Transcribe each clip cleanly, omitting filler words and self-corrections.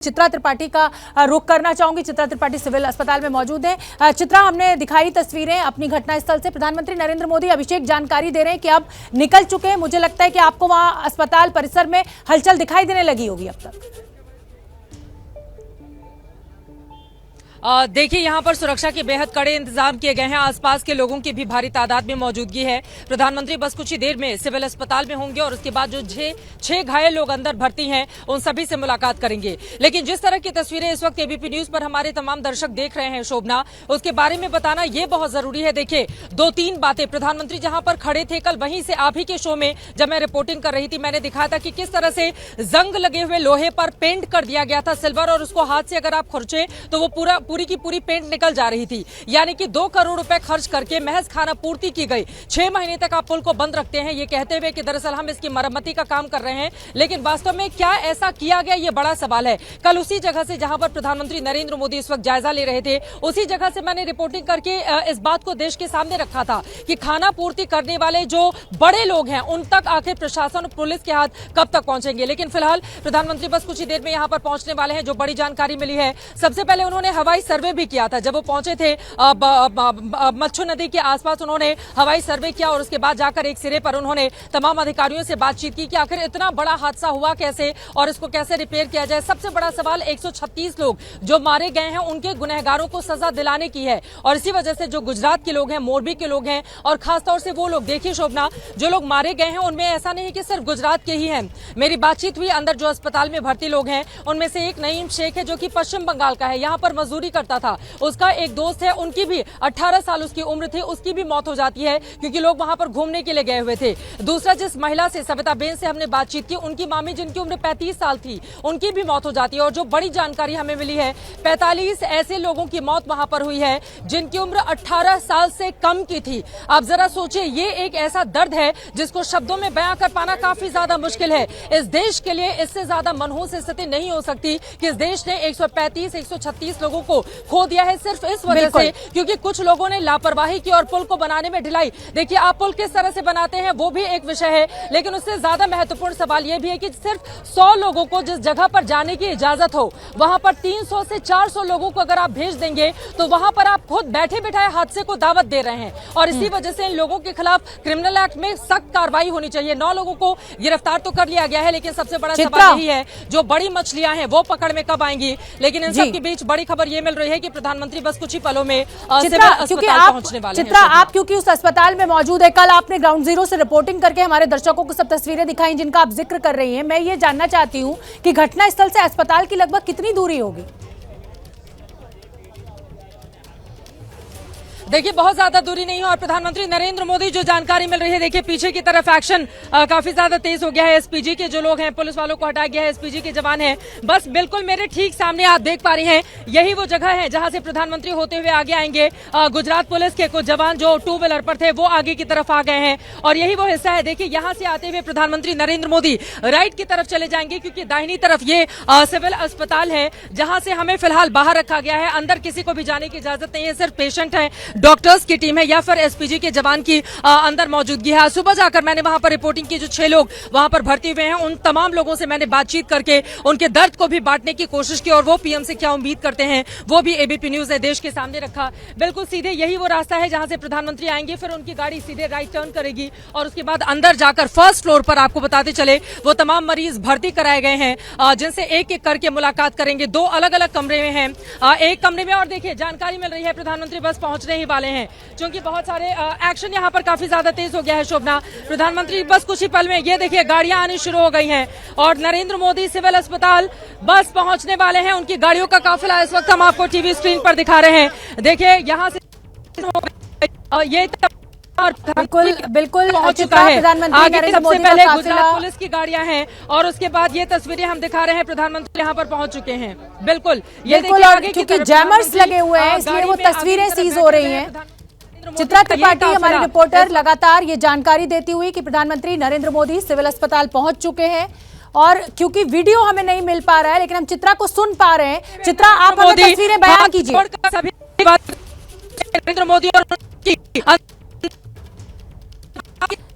चित्रा त्रिपाठी का रुख करना चाहूंगी। चित्रा त्रिपाठी सिविल अस्पताल में मौजूद है। चित्रा, हमने दिखाई तस्वीरें अपनी घटनास्थल से। प्रधानमंत्री नरेंद्र मोदी अभिषेक जानकारी दे रहे हैं कि अब निकल चुके हैं। मुझे लगता है कि आपको वहां अस्पताल परिसर में हलचल दिखाई देने लगी होगी अब तक। देखिए, यहाँ पर सुरक्षा के बेहद कड़े इंतजाम किए गए हैं। आसपास के लोगों की भी भारी तादाद में मौजूदगी है। प्रधानमंत्री बस कुछ ही देर में सिविल अस्पताल में होंगे और उसके बाद जो छह घायल लोग अंदर भर्ती हैं उन सभी से मुलाकात करेंगे। लेकिन जिस तरह की तस्वीरें इस वक्त एबीपी न्यूज पर हमारे तमाम दर्शक देख रहे हैं शोभना, उसके बारे में बताना ये बहुत जरूरी है। देखिए, 2-3 बातें। प्रधानमंत्री जहां पर खड़े थे कल, वहीं से आप ही के शो में जब मैं रिपोर्टिंग कर रही थी, मैंने दिखाया था कि किस तरह से जंग लगे हुए लोहे पर पेंट कर दिया गया था सिल्वर, और उसको हाथ से अगर आप खुरचे तो वो पूरी की पूरी पेंट निकल जा रही थी। यानी कि 2 करोड़ रुपए खर्च करके महज खाना पूर्ति की गई। 6 महीने तक आप पुल को बंद रखते हैं, ये कहते हुए कि दरअसल हम इसकी मरम्मती का काम कर रहे हैं। लेकिन वास्तव में क्या ऐसा किया गया, ये बड़ा सवाल है। कल उसी जगह से जहां पर प्रधानमंत्री नरेंद्र मोदी इस वक्त जायजा ले रहे थे, उसी जगह से मैंने रिपोर्टिंग करके इस बात को देश के सामने रखा था कि खाना पूर्ति करने वाले जो बड़े लोग हैं उन तक आखिर प्रशासन और पुलिस के हाथ कब तक पहुंचेंगे। लेकिन फिलहाल प्रधानमंत्री बस कुछ ही देर में यहां पर पहुंचने वाले हैं। जो बड़ी जानकारी मिली है, सबसे पहले उन्होंने हवाई सर्वे भी किया था। जब वो पहुंचे थे मच्छू नदी के आसपास, उन्होंने हवाई सर्वे किया और उसके बाद जाकर एक सिरे पर उन्होंने तमाम अधिकारियों से बातचीत की कि आखिर इतना बड़ा हादसा हुआ कैसे और इसको कैसे रिपेयर किया जाए। सबसे बड़ा सवाल 136 लोग जो मारे गए हैं उनके गुनहगारों को सजा दिलाने की है। और इसी वजह से जो गुजरात के लोग हैं, मोरबी के लोग हैं, और खासतौर से वो लोग, देखिए शोभना, जो लोग मारे गए हैं उनमें ऐसा नहीं है कि सिर्फ गुजरात के ही हैं। मेरी बातचीत हुई अंदर जो अस्पताल में भर्ती लोग हैं उनमें से एक नईम शेख है जो कि पश्चिम बंगाल का है, यहाँ पर मजदूरी करता था। उसका एक दोस्त है, उनकी भी 18 साल उसकी उम्र थी, उसकी भी मौत हो जाती है क्योंकि लोग वहां पर घूमने के लिए गए हुए थे। दूसरा, जिस महिला से, सविता बेन से हमने बातचीत की, उनकी मामी जिनकी उम्र 35 साल थी, उनकी भी मौत हो जाती है। और जो बड़ी जानकारी हमें मिली है, 45 ऐसे लोगों की मौत वहां पर हुई है जिनकी उम्र 18 साल से कम की थी। आप जरा सोचिए, ये एक ऐसा दर्द है जिसको शब्दों में बयां कर पाना काफी ज्यादा मुश्किल है। इस देश के लिए इससे ज्यादा मनहूस स्थिति नहीं हो सकती कि इस देश ने 136 लोगों को खो दिया है सिर्फ इस वजह से क्योंकि कुछ लोगों ने लापरवाही की और पुल को बनाने में ढिलाई। देखिए, आप पुल किस तरह से बनाते हैं वो भी एक विषय है, लेकिन उससे ज्यादा महत्वपूर्ण सवाल यह भी है कि सिर्फ 100 लोगों को जिस जगह पर जाने की इजाजत हो, वहां पर 300 से 400 लोगों को अगर आप भेज देंगे तो वहां पर आप खुद बैठे बिठाए हादसे को दावत दे रहे हैं। और इसी वजह से इन लोगों के खिलाफ क्रिमिनल एक्ट में सख्त कार्रवाई होनी चाहिए। 9 लोगों को गिरफ्तार तो कर लिया गया है, लेकिन सबसे बड़ा सवाल यही है, जो बड़ी मछलियां हैं वो पकड़ में कब आएंगी। लेकिन इन सब के बीच बड़ी खबर ये मिल रही है कि प्रधानमंत्री बस कुछ ही पलों में चित्रा, आप क्योंकि उस अस्पताल में मौजूद है, कल आपने ग्राउंड जीरो से रिपोर्टिंग करके हमारे दर्शकों को सब तस्वीरें दिखाई जिनका आप जिक्र कर रही हैं। मैं ये जानना चाहती हूँ कि घटनास्थल से अस्पताल की लगभग कितनी दूरी होगी? देखिए, बहुत ज्यादा दूरी नहीं है। और प्रधानमंत्री नरेंद्र मोदी, जो जानकारी मिल रही है, देखिए पीछे की तरफ एक्शन काफी ज्यादा तेज हो गया है। एसपीजी के जो लोग हैं, पुलिस वालों को हटाया गया है, एसपीजी के जवान हैं। बस बिल्कुल मेरे ठीक सामने आप देख पा रही हैं, यही वो जगह है जहां से प्रधानमंत्री होते हुए आगे आएंगे। गुजरात पुलिस के कुछ जवान जो 2 व्हीलर पर थे वो आगे की तरफ आ गए हैं और यही वो हिस्सा है। देखिए, यहाँ से आते हुए प्रधानमंत्री नरेंद्र मोदी राइट की तरफ चले जाएंगे क्योंकि दाहिनी तरफ ये सिविल अस्पताल है जहां से हमें फिलहाल बाहर रखा गया है। अंदर किसी को भी जाने की इजाजत नहीं है, सिर्फ पेशेंट है, डॉक्टर्स की टीम है या फिर एसपीजी के जवान की अंदर मौजूदगी है। आज सुबह जाकर मैंने वहां पर रिपोर्टिंग की। जो 6 लोग वहां पर भर्ती हुए हैं उन तमाम लोगों से मैंने बातचीत करके उनके दर्द को भी बांटने की कोशिश की और वो पीएम से क्या उम्मीद करते हैं वो भी एबीपी न्यूज ने देश के सामने रखा। बिल्कुल सीधे यही वो रास्ता है जहां से प्रधानमंत्री आएंगे, फिर उनकी गाड़ी सीधे राइट टर्न करेगी और उसके बाद अंदर जाकर फर्स्ट फ्लोर पर, आपको बताते चले, वो तमाम मरीज भर्ती कराए गए हैं जिनसे एक एक करके मुलाकात करेंगे। 2 अलग अलग कमरे में हैं, एक कमरे में। और देखिए, जानकारी मिल रही है प्रधानमंत्री बस पहुंचने ही वाले हैं क्योंकि बहुत सारे एक्शन यहाँ पर काफी ज्यादा तेज हो गया है। शोभना, प्रधानमंत्री बस कुछ ही पल में, ये देखिए गाड़ियां आनी शुरू हो गई हैं और नरेंद्र मोदी सिविल अस्पताल बस पहुंचने वाले हैं। उनकी गाड़ियों का काफिला इस वक्त हम आपको टीवी स्क्रीन पर दिखा रहे हैं। देखिए, यहाँ से ये बिल्कुल पहुंच चुका है। आगे सबसे पहले गुजरात पुलिस की गाड़ियां हैं और उसके बाद ये तस्वीरें हम दिखा रहे हैं, प्रधानमंत्री यहाँ पर पहुंच चुके हैं। बिल्कुल, ये देखिए आगे क्योंकि जैमर्स लगे हुए हैं इसलिए वो तस्वीरें सीज हो रही हैं। चित्रा त्रिपाठी हमारे रिपोर्टर लगातार ये जानकारी देती हुई कि प्रधानमंत्री नरेंद्र मोदी सिविल अस्पताल पहुंच चुके हैं और क्योंकि वीडियो हमें नहीं मिल पा रहा है लेकिन हम चित्रा को सुन पा रहे हैं। चित्रा, आप हमें तस्वीरें बयान कीजिए। नरेंद्र मोदी और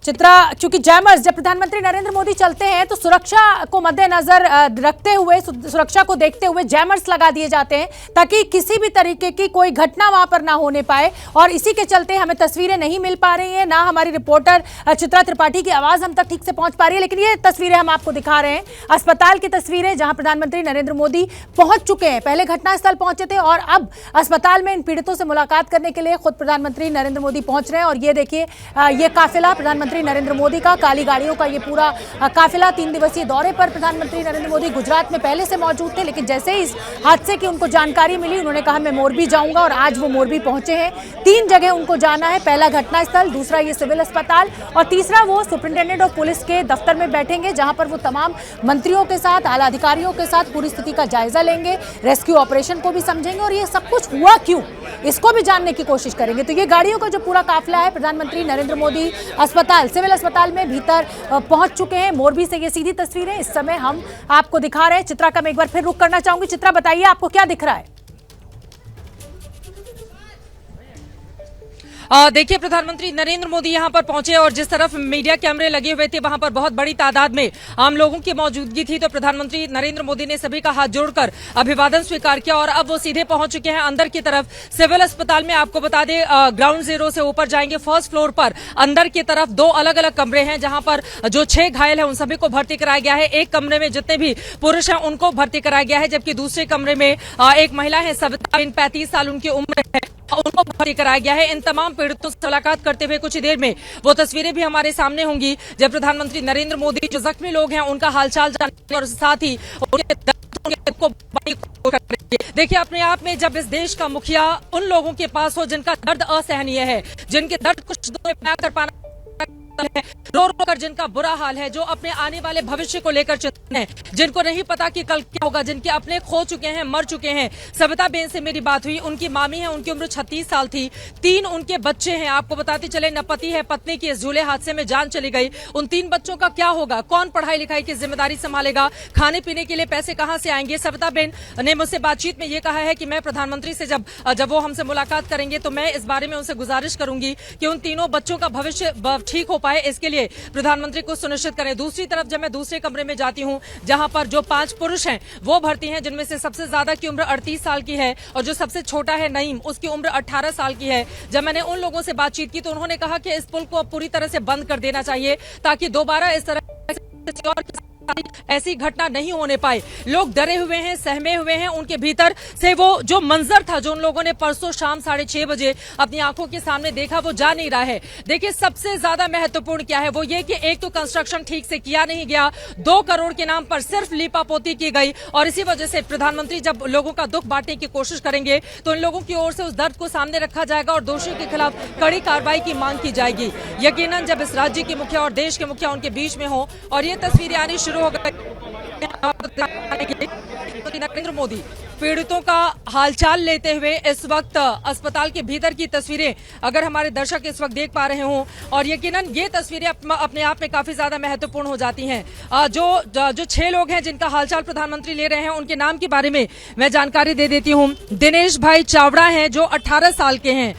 चित्रा, चूंकि जैमर्स जब प्रधानमंत्री नरेंद्र मोदी चलते हैं तो सुरक्षा को मद्देनजर रखते हुए, सुरक्षा को देखते हुए जैमर्स लगा दिए जाते हैं ताकि किसी भी तरीके की कोई घटना वहां पर ना होने पाए। और इसी के चलते हमें तस्वीरें नहीं मिल पा रही हैं, ना हमारी रिपोर्टर चित्रा त्रिपाठी की आवाज हम तक ठीक से पहुंच पा रही है। लेकिन ये तस्वीरें हम आपको दिखा रहे हैं अस्पताल की तस्वीरें, जहां प्रधानमंत्री नरेंद्र मोदी पहुंच चुके हैं। पहले घटनास्थल पहुंचे थे और अब अस्पताल में इन पीड़ितों से मुलाकात करने के लिए खुद प्रधानमंत्री नरेंद्र मोदी पहुंच रहे हैं। और ये देखिए, ये काफिला प्रधानमंत्री नरेंद्र मोदी का, काली गाड़ियों का ये पूरा काफिला 3 दिवसीय दौरे पर प्रधानमंत्री नरेंद्र मोदी गुजरात में पहले से मौजूद थे। लेकिन जैसे ही इस हादसे की उनको जानकारी मिली, उन्होंने कहा मैं मोरबी जाऊंगा और आज वो मोरबी पहुंचे हैं। 3 जगह उनको जाना है, पहला घटनास्थल, दूसरा ये सिविल अस्पताल और तीसरा वो सुपरिंटेंडेंट ऑफ पुलिस के दफ्तर में बैठेंगे, जहां पर वो तमाम मंत्रियों के साथ, आला अधिकारियों के साथ पूरी स्थिति का जायजा लेंगे, रेस्क्यू ऑपरेशन को भी समझेंगे और ये सब कुछ हुआ क्यों इसको भी जानने की कोशिश करेंगे। तो ये गाड़ियों का जो पूरा काफिला है, प्रधानमंत्री नरेंद्र मोदी अस्पताल, सिविल अस्पताल में भीतर पहुंच चुके हैं। मोरबी से ये सीधी तस्वीरें इस समय हम आपको दिखा रहे हैं। चित्रा का मैं एक बार फिर रुख करना चाहूंगी। चित्रा, बताइए आपको क्या दिख रहा है? देखिए, प्रधानमंत्री नरेंद्र मोदी यहां पर पहुंचे और जिस तरफ मीडिया कैमरे लगे हुए थे वहां पर बहुत बड़ी तादाद में आम लोगों की मौजूदगी थी। तो प्रधानमंत्री नरेंद्र मोदी ने सभी का हाथ जोड़कर अभिवादन स्वीकार किया और अब वो सीधे पहुंच चुके हैं अंदर की तरफ सिविल अस्पताल में। आपको बता दें, ग्राउंड जीरो से ऊपर जाएंगे, फर्स्ट फ्लोर पर अंदर की तरफ 2 अलग अलग कमरे हैं, जहां पर जो 6 घायल है उन सभी को भर्ती कराया गया है। एक कमरे में जितने भी पुरुष हैं उनको भर्ती कराया गया है, जबकि दूसरे कमरे में एक महिला है, सविता, 35 साल उनकी उम्र है, उनको भर्ती कराया गया है। इन तमाम पीड़ितों से मुलाकात करते हुए कुछ ही देर में वो तस्वीरें भी हमारे सामने होंगी, जब प्रधानमंत्री नरेंद्र मोदी जो जख्मी लोग हैं उनका हालचाल जानेंगे और साथ ही देखिए, अपने आप में जब इस देश का मुखिया उन लोगों के पास हो जिनका दर्द असहनीय है, जिनके दर्द कुछ शब्दों में बयां कर पाना है, रो रो कर जिनका बुरा हाल है, जो अपने आने वाले भविष्य को लेकर चिंतित हैं, जिनको नहीं पता कि कल क्या होगा, जिनके अपने खो चुके हैं, मर चुके हैं। सविता बेन से मेरी बात हुई, उनकी मामी है, उनकी उम्र 36 साल थी, 3 उनके बच्चे हैं। आपको बताते चले, न पति है, पत्नी की इस झूले हादसे में जान चली गई। उन 3 बच्चों का क्या होगा? कौन पढ़ाई लिखाई की जिम्मेदारी संभालेगा? खाने पीने के लिए पैसे कहां से आएंगे? सविता बेन ने मुझसे बातचीत में यह कहा है कि मैं प्रधानमंत्री से जब वो हमसे मुलाकात करेंगे तो मैं इस बारे में उनसे गुजारिश करूंगी कि उन तीनों बच्चों का भविष्य ठीक हो पाए, इसके लिए प्रधानमंत्री को सुनिश्चित करें। दूसरी तरफ जब मैं दूसरे कमरे में जाती हूं, जहां पर जो 5 पुरुष हैं वो भर्ती हैं, जिनमें से सबसे ज्यादा की उम्र 38 साल की है और जो सबसे छोटा है नईम, उसकी उम्र 18 साल की है। जब मैंने उन लोगों से बातचीत की तो उन्होंने कहा कि इस पुल को अब पूरी तरह से बंद कर देना चाहिए ताकि दोबारा इस तरह ऐसी घटना नहीं होने पाए। लोग डरे हुए हैं, सहमे हुए हैं, उनके भीतर से वो जो मंजर था जो उन लोगों ने परसों शाम 6:30 बजे अपनी आंखों के सामने देखा, वो जा नहीं रहा है। देखिए, सबसे ज्यादा महत्वपूर्ण क्या है, वो ये कि एक तो कंस्ट्रक्शन ठीक से किया नहीं गया, 2 करोड़ के नाम पर सिर्फ लीपापोती की गई और इसी वजह से प्रधानमंत्री जब लोगों का दुख बांटने की कोशिश करेंगे तो इन लोगों की ओर से उस दर्द को सामने रखा जाएगा और दोषियों के खिलाफ कड़ी कार्रवाई की मांग की जाएगी। यकीनन जब इस राज्य के मुखिया और देश के मुखिया उनके बीच में हो और ये तस्वीरें आनी शुरू हो गई, नरेंद्र मोदी पीड़ितों का हालचाल लेते हुए इस वक्त अस्पताल के भीतर की तस्वीरें अगर हमारे दर्शक इस वक्त देख पा रहे हों, और यकीनन ये तस्वीरें अपने आप में काफी ज्यादा महत्वपूर्ण हो जाती हैं। जो 6 लोग हैं जिनका हालचाल प्रधानमंत्री ले रहे हैं, उनके नाम के बारे में मैं जानकारी दे देती हूं। दिनेश भाई चावड़ा हैं जो 18 साल के हैं,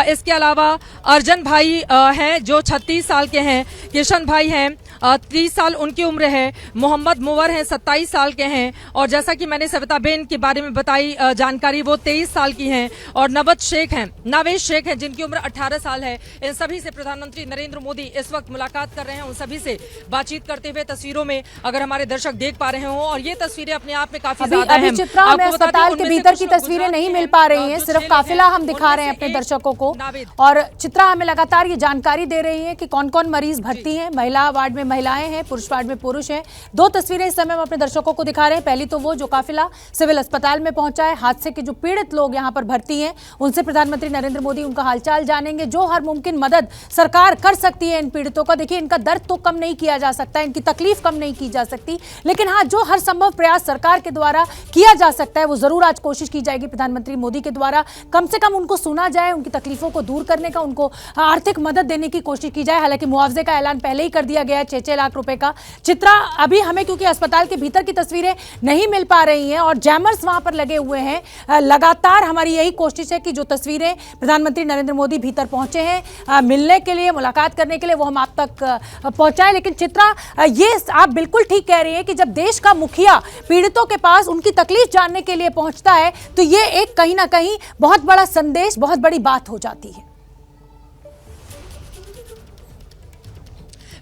इसके अलावा अर्जन भाई हैं जो 36 साल के हैं, किशन भाई हैं 30 साल उनकी उम्र है, मोहम्मद मुवर हैं 27 साल के हैं और जैसा कि मैंने सविता बेन के बारे में बताई जानकारी, वो 23 साल की हैं और नावेश शेख हैं जिनकी उम्र 18 साल है। इन सभी से प्रधानमंत्री नरेंद्र मोदी इस वक्त मुलाकात कर रहे हैं, उन सभी से बातचीत करते हुए तस्वीरों में अगर हमारे दर्शक देख पा रहे हो, और ये तस्वीरें अपने आप में काफी ज्यादा अहम। चित्रा, हमें अस्पताल के भीतर की तस्वीरें नहीं मिल पा रही हैं, सिर्फ काफिला हम दिखा रहे हैं अपने दर्शकों को। और चित्रा हमें लगातार ये जानकारी दे रही है कि कौन कौन मरीज भर्ती हैं। महिला वार्ड में महिलाएं हैं, पुरुष वार्ड में पुरुष हैं। 2 तस्वीरें इस समय हम अपने दर्शकों को दिखा रहे हैं। पहली तो वो जो काफिला सिविल अस्पताल में पहुंचा है, हादसे के जो पीड़ित लोग यहां पर भर्ती हैं, उनसे प्रधानमंत्री नरेंद्र मोदी उनका हालचाल जानेंगे। जो हर मुमकिन मदद सरकार कर सकती है इन पीड़ितों का, देखिए इनका दर्द तो कम नहीं किया जा सकता, इनकी तकलीफ कम नहीं की जा सकती, लेकिन हाँ, जो हर संभव प्रयास सरकार के द्वारा किया जा सकता है वो जरूर आज कोशिश की जाएगी प्रधानमंत्री मोदी के द्वारा। कम से कम उनको सुना जाए, उनकी तकलीफों को दूर करने का, उनको आर्थिक मदद देने की कोशिश की जाए। हालांकि मुआवजे का ऐलान पहले ही कर दिया गया है 6-6 लाख रुपए का। चित्रा, अभी हमें क्योंकि अस्पताल के भीतर की तस्वीरें नहीं मिल पा रही हैं और जैमर्स वहां पर लगे हुए हैं, लगातार हमारी यही कोशिश है कि जो तस्वीरें प्रधानमंत्री नरेंद्र मोदी भीतर पहुंचे हैं मिलने के लिए, मुलाकात करने के लिए, वो हम आप तक पहुंचाएं। लेकिन चित्रा, ये आप बिल्कुल ठीक कह रही हैं कि जब देश का मुखिया पीड़ितों के पास उनकी तकलीफ जानने के लिए पहुंचता है तो ये एक कहीं ना कहीं बहुत बड़ा संदेश, बहुत बड़ी बात हो जाती है।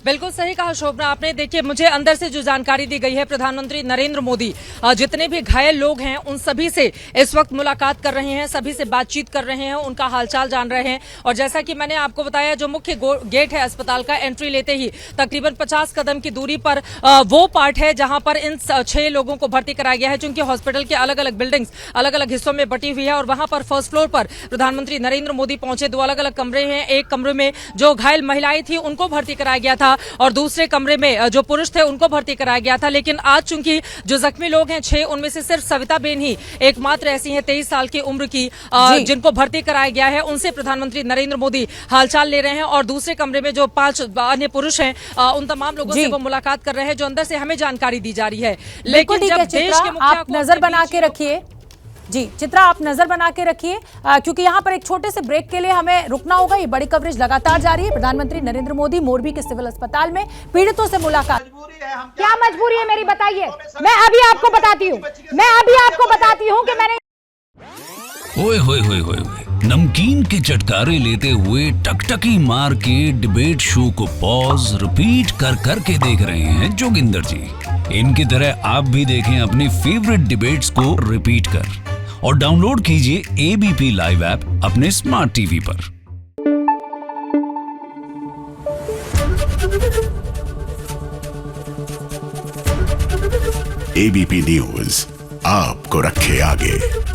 बिल्कुल सही कहा शोभना आपने। देखिए, मुझे अंदर से जो जानकारी दी गई है, प्रधानमंत्री नरेंद्र मोदी जितने भी घायल लोग हैं उन सभी से इस वक्त मुलाकात कर रहे हैं, सभी से बातचीत कर रहे हैं, उनका हालचाल जान रहे हैं। और जैसा कि मैंने आपको बताया, जो मुख्य गेट है अस्पताल का, एंट्री लेते ही तकरीबन 50 कदम की दूरी पर वो पार्ट है जहां पर इन 6 लोगों को भर्ती कराया गया है। चूंकि हॉस्पिटल के अलग अलग बिल्डिंग्स अलग अलग हिस्सों में बटी हुई है और वहां पर फर्स्ट फ्लोर पर प्रधानमंत्री नरेंद्र मोदी पहुंचे। 2 अलग अलग कमरे हैं। एक कमरे में जो घायल महिलाएं थी उनको भर्ती कराया गया था और दूसरे कमरे में जो पुरुष थे उनको भर्ती कराया गया था। लेकिन आज चूंकि जो जख्मी लोग हैं 6, उनमें से सिर्फ सविता बेन ही एकमात्र ऐसी हैं 23 साल की उम्र की जिनको भर्ती कराया गया है। उनसे प्रधानमंत्री नरेंद्र मोदी हालचाल ले रहे हैं और दूसरे कमरे में जो 5 अन्य पुरुष हैं उन तमाम लोगों से वो मुलाकात कर रहे हैं, जो अंदर से हमें जानकारी दी जा रही है। लेकिन जब देश के मुखिया आप नजर बना के रखिए जी, चित्रा आप नजर बना के रखिए क्योंकि यहाँ पर एक छोटे से ब्रेक के लिए हमें रुकना होगा। ये बड़ी कवरेज लगातार जारी है। प्रधानमंत्री नरेंद्र मोदी मोरबी के सिविल अस्पताल में पीड़ितों से मुलाकात। क्या मजबूरी है मेरी, बताइए। मैं अभी आपको बताती हूँ कि मैंने ओए होए होए होए, नमकीन के चटकारे लेते हुए टकटकी मार के डिबेट शो को पॉज रिपीट कर कर के देख रहे हैं जोगिंदर जी। इनकी तरह आप भी देखें अपनी फेवरेट डिबेट्स को रिपीट कर और डाउनलोड कीजिए एबीपी लाइव ऐप अपने स्मार्ट टीवी पर। एबीपी न्यूज आपको रखे आगे।